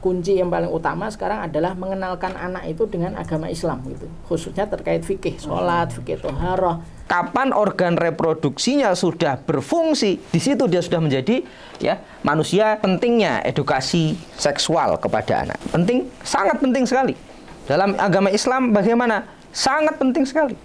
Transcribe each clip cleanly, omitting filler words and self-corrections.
kunci yang paling utama sekarang adalah mengenalkan anak itu dengan agama Islam gitu. Khususnya terkait fikih, sholat, fikih toharoh. Kapan organ reproduksinya sudah berfungsi, di situ dia sudah menjadi ya manusia. Pentingnya edukasi seksual kepada anak. Penting, sangat penting sekali. Dalam agama Islam bagaimana? Sangat penting sekali.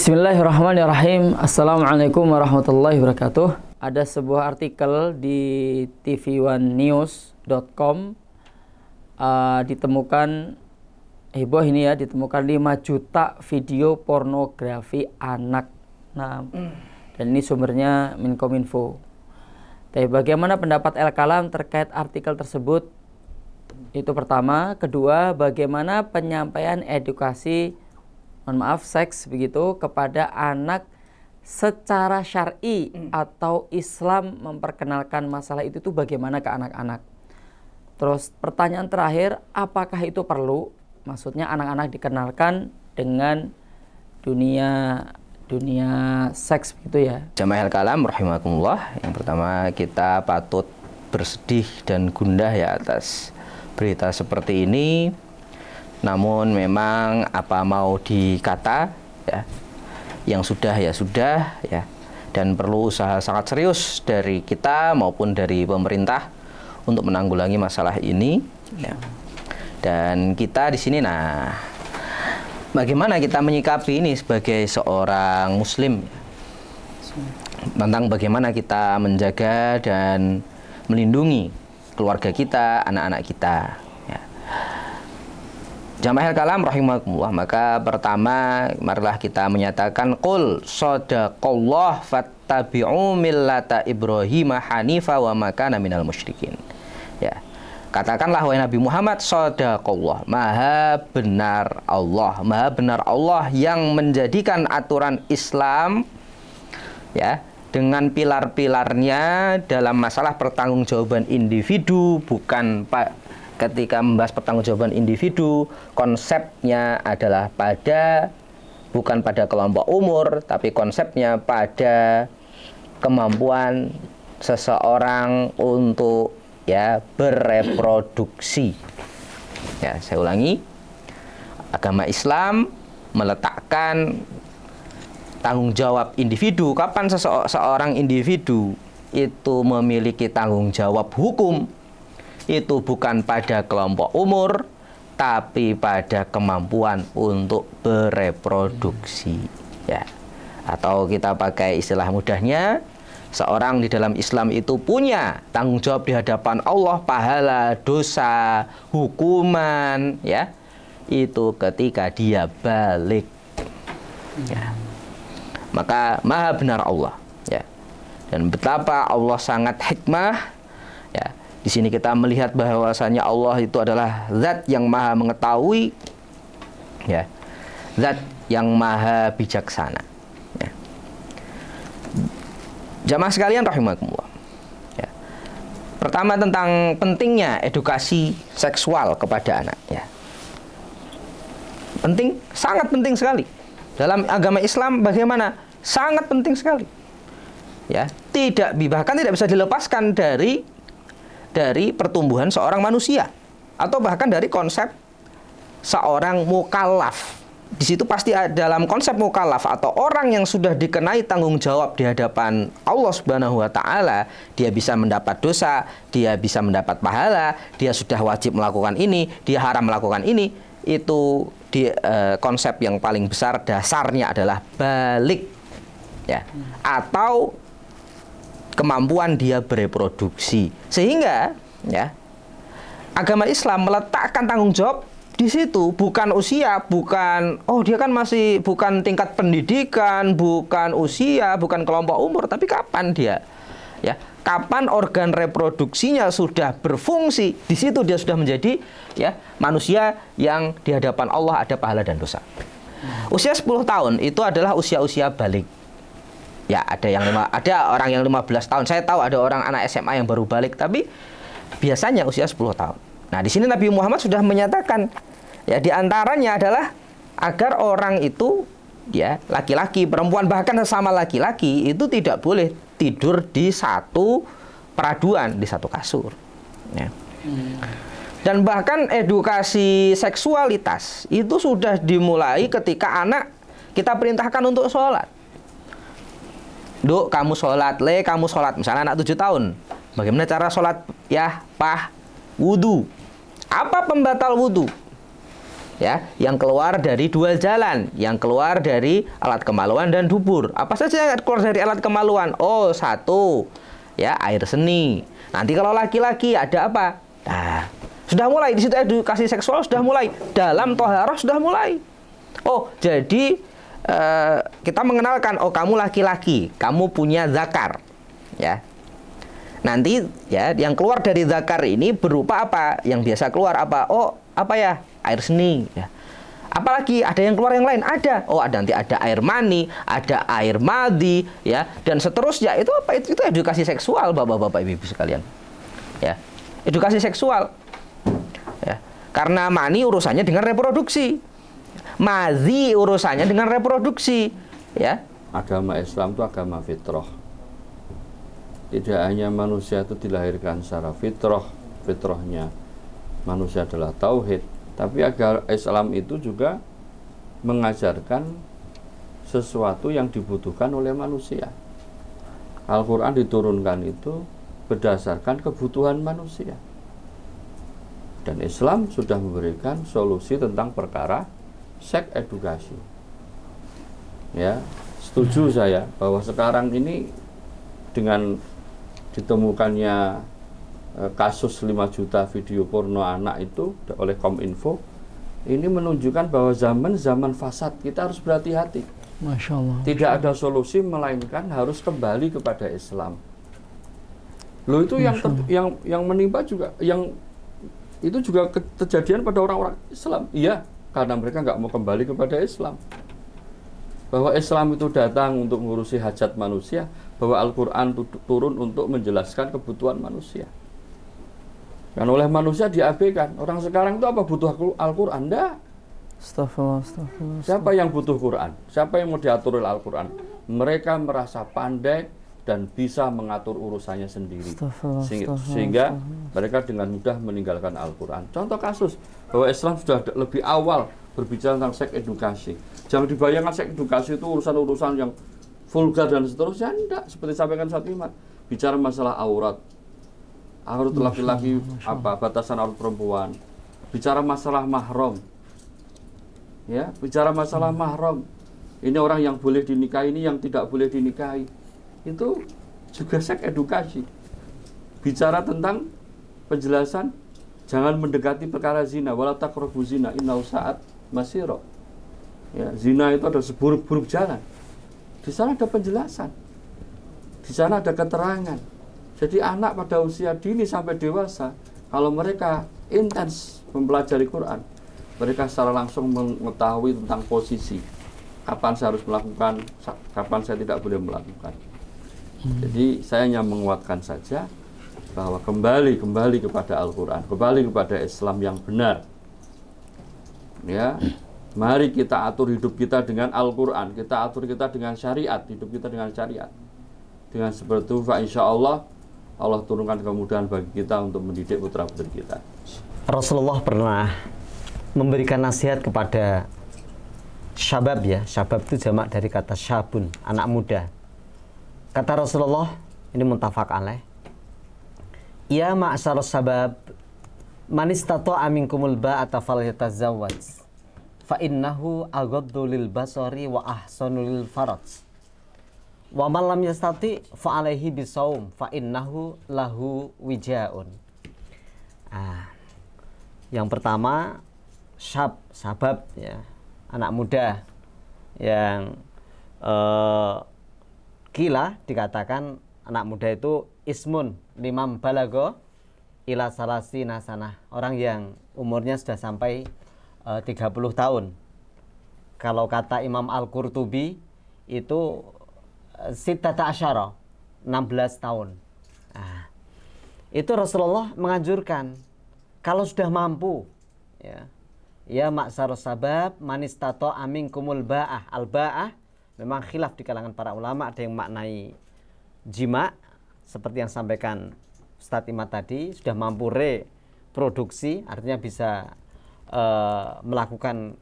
Bismillahirrahmanirrahim. Assalamualaikum warahmatullahi wabarakatuh. Ada sebuah artikel di tv1news.com ditemukan heboh ini ya, ditemukan 5 juta video pornografi anak. Nah, dan ini sumbernya Minkominfo. Tapi bagaimana pendapat El-Kalam terkait artikel tersebut? Itu pertama. Kedua, bagaimana penyampaian edukasi seks begitu kepada anak secara syar'i atau Islam memperkenalkan masalah itu tuh bagaimana ke anak-anak. Terus pertanyaan terakhir, apakah itu perlu? Maksudnya anak-anak dikenalkan dengan dunia seks begitu ya. Jamaah Al-Kalam rahimakumullah, yang pertama kita patut bersedih dan gundah ya atas berita seperti ini. Namun memang apa mau dikata ya, yang sudah ya sudah ya, dan perlu usaha sangat serius dari kita maupun dari pemerintah untuk menanggulangi masalah ini ya. Dan kita di sini, nah, bagaimana kita menyikapi ini sebagai seorang muslim ya, tentang bagaimana kita menjaga dan melindungi keluarga kita, anak-anak kita. Jamaah Al-Kalam rahimakumullah, maka pertama marilah kita menyatakan qul shadaqallah fattabi'u millata Ibrahim hanifa wa ma kana minal musyrikin. Ya. Katakanlah wahai Nabi Muhammad, shadaqallah, maha benar Allah yang menjadikan aturan Islam ya dengan pilar-pilarnya dalam masalah pertanggungjawaban individu, bukan ketika membahas pertanggungjawaban individu, konsepnya adalah bukan pada kelompok umur, tapi konsepnya pada kemampuan seseorang untuk ya bereproduksi. Ya, saya ulangi. Agama Islam meletakkan tanggung jawab individu. Kapan seorang individu itu memiliki tanggung jawab hukum? Itu bukan pada kelompok umur, tapi pada kemampuan untuk bereproduksi ya. Atau kita pakai istilah mudahnya, seorang di dalam Islam itu punya tanggung jawab di hadapan Allah, pahala, dosa, hukuman ya, itu ketika dia balik ya. Maka maha benar Allah ya. Dan betapa Allah sangat hikmah ya. Di sini kita melihat bahwasanya Allah itu adalah zat yang maha mengetahui ya, zat yang maha bijaksana ya. Jamaah sekalian rahimakumullah ya. Pertama, tentang pentingnya edukasi seksual kepada anak ya. Penting, sangat penting sekali. Dalam agama Islam bagaimana? Sangat penting sekali ya. Bahkan tidak bisa dilepaskan dari pertumbuhan seorang manusia, atau bahkan dari konsep seorang mukallaf. Di situ pasti dalam konsep mukallaf atau orang yang sudah dikenai tanggung jawab di hadapan Allah Subhanahu wa taala, dia bisa mendapat dosa, dia bisa mendapat pahala, dia sudah wajib melakukan ini, dia haram melakukan ini. Itu konsep yang paling besar dasarnya adalah balik ya, atau kemampuan dia bereproduksi. Sehingga ya, agama Islam meletakkan tanggung jawab di situ, bukan usia, bukan dia kan masih bukan tingkat pendidikan, bukan usia, bukan kelompok umur, tapi kapan dia Ya, kapan organ reproduksinya sudah berfungsi, di situ dia sudah menjadi ya manusia yang di hadapan Allah ada pahala dan dosa. Usia 10 tahun itu adalah usia-usia balik. Ya, ada orang yang 15 tahun. Saya tahu ada orang anak SMA yang baru balik, tapi biasanya usia 10 tahun. Nah, di sini Nabi Muhammad sudah menyatakan ya di antaranya adalah agar orang itu ya laki-laki, perempuan, bahkan sesama laki-laki itu tidak boleh tidur di satu peraduan, di satu kasur ya. Dan bahkan edukasi seksualitas itu sudah dimulai ketika anak kita perintahkan untuk sholat. Duk, kamu sholat, le, kamu sholat. Misalnya anak 7 tahun, bagaimana cara sholat? Ya, wudu. Apa pembatal wudu? Ya, yang keluar dari 2 jalan, yang keluar dari alat kemaluan dan dubur. Apa saja yang keluar dari alat kemaluan? Oh, 1, ya air seni. Nanti kalau laki-laki ada apa? Nah, sudah mulai di situ edukasi seksual sudah mulai. Dalam toharoh sudah mulai. Oh, jadi kita mengenalkan, oh kamu laki-laki, kamu punya zakar, ya. Nanti ya yang keluar dari zakar ini berupa apa? Yang biasa keluar apa? Oh, apa ya? Air seni ya. Apalagi ada yang keluar yang lain? Ada. Oh, nanti ada air mani, ada air madi ya, dan seterusnya. Itu apa? Itu edukasi seksual, Bapak-bapak, Ibu-ibu sekalian. Ya. Edukasi seksual. Ya. Karena mani urusannya dengan reproduksi. Mazi urusannya dengan reproduksi, ya. Agama Islam itu agama fitrah. Tidak hanya manusia itu dilahirkan secara fitrahnya manusia adalah tauhid, tapi agama Islam itu juga mengajarkan sesuatu yang dibutuhkan oleh manusia. Al-Quran diturunkan itu berdasarkan kebutuhan manusia. Dan Islam sudah memberikan solusi tentang perkara seks edukasi. Ya, setuju saya bahwa sekarang ini dengan ditemukannya kasus 5 juta video porno anak itu oleh Kominfo, ini menunjukkan bahwa zaman fasad, kita harus berhati-hati. Masya Allah. Tidak ada solusi melainkan harus kembali kepada Islam. Loh, itu yang menimpa juga, yang itu juga kejadian pada orang-orang Islam. Iya, karena mereka nggak mau kembali kepada Islam. Bahwa Islam itu datang untuk mengurusi hajat manusia, bahwa Al-Quran turun untuk menjelaskan kebutuhan manusia. Dan oleh manusia diabaikan. Orang sekarang itu apa butuh Al-Quran? Enggak. Astagfirullah. Siapa yang butuh Quran? Siapa yang mau diatur oleh Al-Quran? Mereka merasa pandai dan bisa mengatur urusannya sendiri. Sehingga mereka dengan mudah meninggalkan Al-Quran. Contoh kasus bahwa Islam sudah lebih awal berbicara tentang seks edukasi. Jangan dibayangkan seks edukasi itu urusan-urusan yang vulgar dan seterusnya. Tidak. Seperti sampaikan Ustaz Iman, bicara masalah aurat laki-laki, apa batasan aurat perempuan, bicara masalah mahram, ya, bicara masalah mahram. Ini orang yang boleh dinikahi, ini yang tidak boleh dinikahi. Itu juga seks edukasi. Bicara tentang penjelasan jangan mendekati perkara zina, wala taqrabu zina, innahu sa'at masira. Ya, zina itu ada seburuk-buruk jalan. Di sana ada penjelasan. Di sana ada keterangan. Jadi anak pada usia dini sampai dewasa, kalau mereka intens mempelajari Quran, mereka secara langsung mengetahui tentang posisi, kapan saya harus melakukan, kapan saya tidak boleh melakukan. Jadi saya hanya menguatkan saja bahwa kembali kepada Al-Quran, kembali kepada Islam yang benar. Ya, mari kita atur hidup kita dengan Al-Quran, kita atur kita dengan syariat, hidup kita dengan syariat. Dengan seperti itu, insya Allah turunkan kemudahan bagi kita untuk mendidik putra-putri kita. Rasulullah pernah memberikan nasihat kepada syabab, ya. Syabab itu jamak dari kata syabun, anak muda. Kata Rasulullah, ini muttafaq alaih, ya ma'asyarus syabab, man istata'a minkumul ba'ata falyatazawwaj, fa innahu aghaddu lil basari wa ahsanu lil faraj. Wa man lam yastati fa alaihi bisawm fa innahu lahu wijaun. Yang pertama, syabab, ya, anak muda yang kila dikatakan anak muda itu ismun limam balago ila salasi nasanah, orang yang umurnya sudah sampai 30 tahun. Kalau kata Imam Al-Qurtubi itu sittata asyara, 16 tahun. Nah, itu Rasulullah menganjurkan kalau sudah mampu, ya maksarus sabab manistato amin kumul ba'ah. Al-ba'ah memang khilaf di kalangan para ulama, ada yang maknai jima seperti yang sampaikan Ustadz Imad tadi, sudah mampu reproduksi, artinya bisa melakukan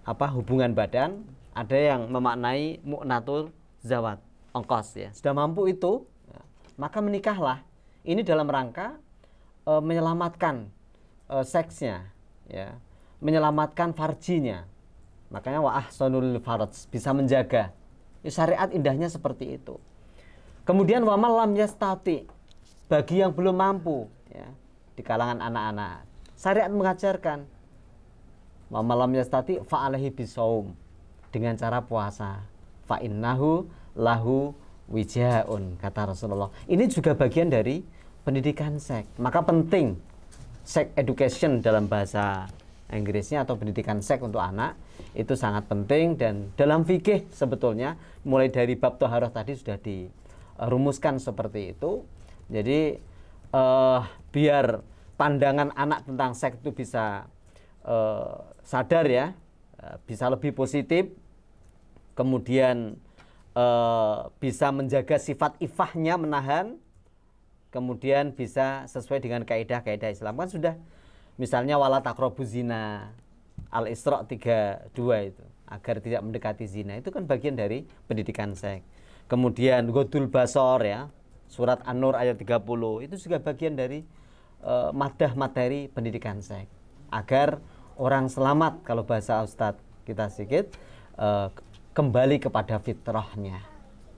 hubungan badan. Ada yang memaknai mu'natul zawat, ongkos, ya sudah mampu itu, maka menikahlah. Ini dalam rangka menyelamatkan seksnya, ya, menyelamatkan farjinya. Makanya wa ahsanul faraj, bisa menjaga. Syariat indahnya seperti itu. Kemudian wa lam yastati, bagi yang belum mampu, ya, di kalangan anak-anak, syariat mengajarkan wa lam yastati fa alaihi bisaum, dengan cara puasa. Fa innahu lahu wijaun, kata Rasulullah. Ini juga bagian dari pendidikan seks. Maka penting sex education dalam bahasa Inggrisnya, atau pendidikan seks untuk anak, itu sangat penting. Dan dalam fikih sebetulnya mulai dari bab thaharah tadi sudah dirumuskan seperti itu. Jadi biar pandangan anak tentang seks itu bisa sadar, ya, bisa lebih positif, kemudian bisa menjaga sifat ifahnya, menahan, kemudian bisa sesuai dengan kaidah-kaidah Islam. Kan sudah misalnya wala taqrabu zina, Al-Isra 32 itu, agar tidak mendekati zina, itu kan bagian dari pendidikan seks. Kemudian Ghodul Basor, ya, surat An-Nur ayat 30, itu juga bagian dari madah materi pendidikan seks, agar orang selamat, kalau bahasa Ustadz kita sedikit, kembali kepada fitrahnya.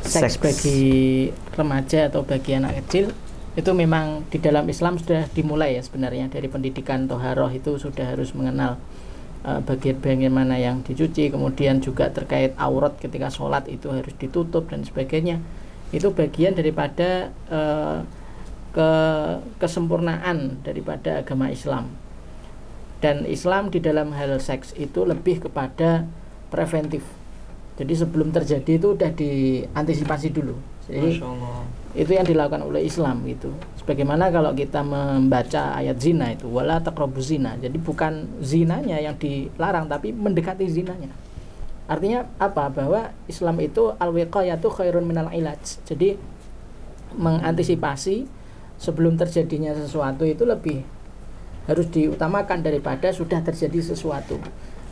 Seks bagi remaja atau bagi anak kecil itu memang di dalam Islam sudah dimulai, ya, sebenarnya dari pendidikan toharoh itu sudah harus mengenal bagian-bagian mana yang dicuci, kemudian juga terkait aurat ketika sholat itu harus ditutup dan sebagainya. Itu bagian daripada kesempurnaan daripada agama Islam. Dan Islam di dalam hal seks itu lebih kepada preventif. Jadi sebelum terjadi itu sudah diantisipasi dulu. Jadi itu yang dilakukan oleh Islam gitu. Sebagaimana kalau kita membaca ayat zina itu wala taqrabuz zina. Jadi bukan zinanya yang dilarang, tapi mendekati zinanya. Artinya apa? Bahwa Islam itu al-wiqayatu khairun minal ilaj. Jadi mengantisipasi sebelum terjadinya sesuatu itu lebih harus diutamakan daripada sudah terjadi sesuatu.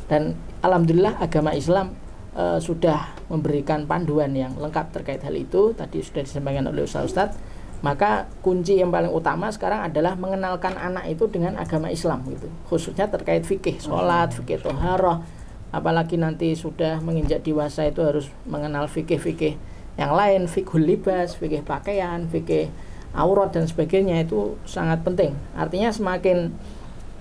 Dan alhamdulillah agama Islam sudah memberikan panduan yang lengkap terkait hal itu. Tadi sudah disampaikan oleh Ustadz. Maka kunci yang paling utama sekarang adalah mengenalkan anak itu dengan agama Islam gitu. Khususnya terkait fikih, sholat, fikih toharoh. Apalagi nanti sudah menginjak dewasa itu harus mengenal fikih-fikih yang lain, fikhul libas, fikih pakaian, fikih aurat dan sebagainya, itu sangat penting. Artinya semakin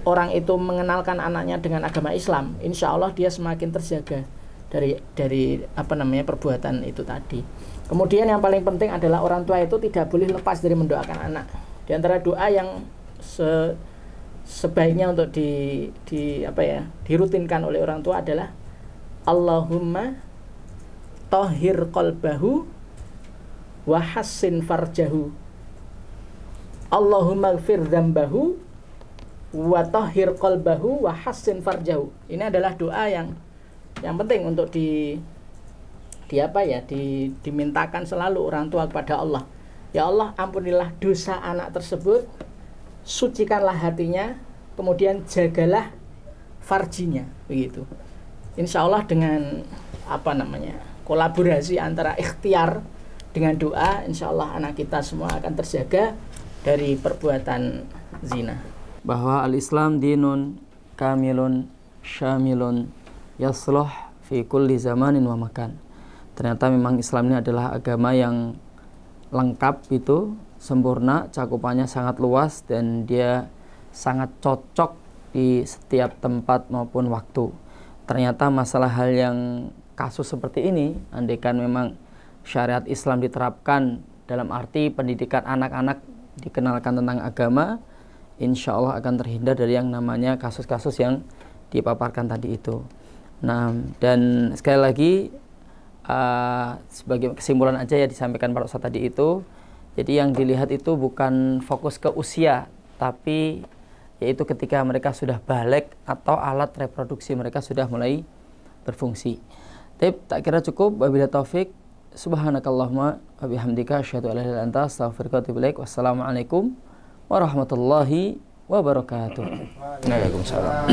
orang itu mengenalkan anaknya dengan agama Islam, insya Allah dia semakin terjaga dari perbuatan itu tadi. Kemudian yang paling penting adalah orang tua itu tidak boleh lepas dari mendoakan anak. Di antara doa yang sebaiknya untuk dirutinkan oleh orang tua adalah Allahumma tahhir qalbahu wa hassin farjahu, Allahumma gfir dzambahu wa tahhir qalbahu wa hassin farjahu. Ini adalah doa yang penting untuk dimintakan selalu orang tua kepada Allah. Ya Allah, ampunilah dosa anak tersebut, sucikanlah hatinya, kemudian jagalah farjinya, begitu. Insya Allah dengan kolaborasi antara ikhtiar dengan doa, insya Allah anak kita semua akan terjaga dari perbuatan zina. Bahwa al-Islam dinun kamilun syamilun yasluh fi kulli zamanin wa makan. Ternyata memang Islam ini adalah agama yang lengkap, itu sempurna, cakupannya sangat luas, dan dia sangat cocok di setiap tempat maupun waktu. Ternyata masalah hal yang kasus seperti ini, andaikan memang syariat Islam diterapkan dalam arti pendidikan anak-anak dikenalkan tentang agama, insya Allah akan terhindar dari yang namanya kasus-kasus yang dipaparkan tadi itu. Nah, dan sekali lagi sebagai kesimpulan aja ya disampaikan Pak Ustadz tadi itu, jadi yang dilihat itu bukan fokus ke usia, tapi yaitu ketika mereka sudah balik atau alat reproduksi mereka sudah mulai berfungsi. Tapi tak kira cukup. Wabillahi taufik. Subhanakallahumma wa bihamdika asyhadu an la ilaha illa anta astaghfiruka wa atubu ilaik. Wassalamualaikum warahmatullahi wabarakatuh. Waalaikumsalam.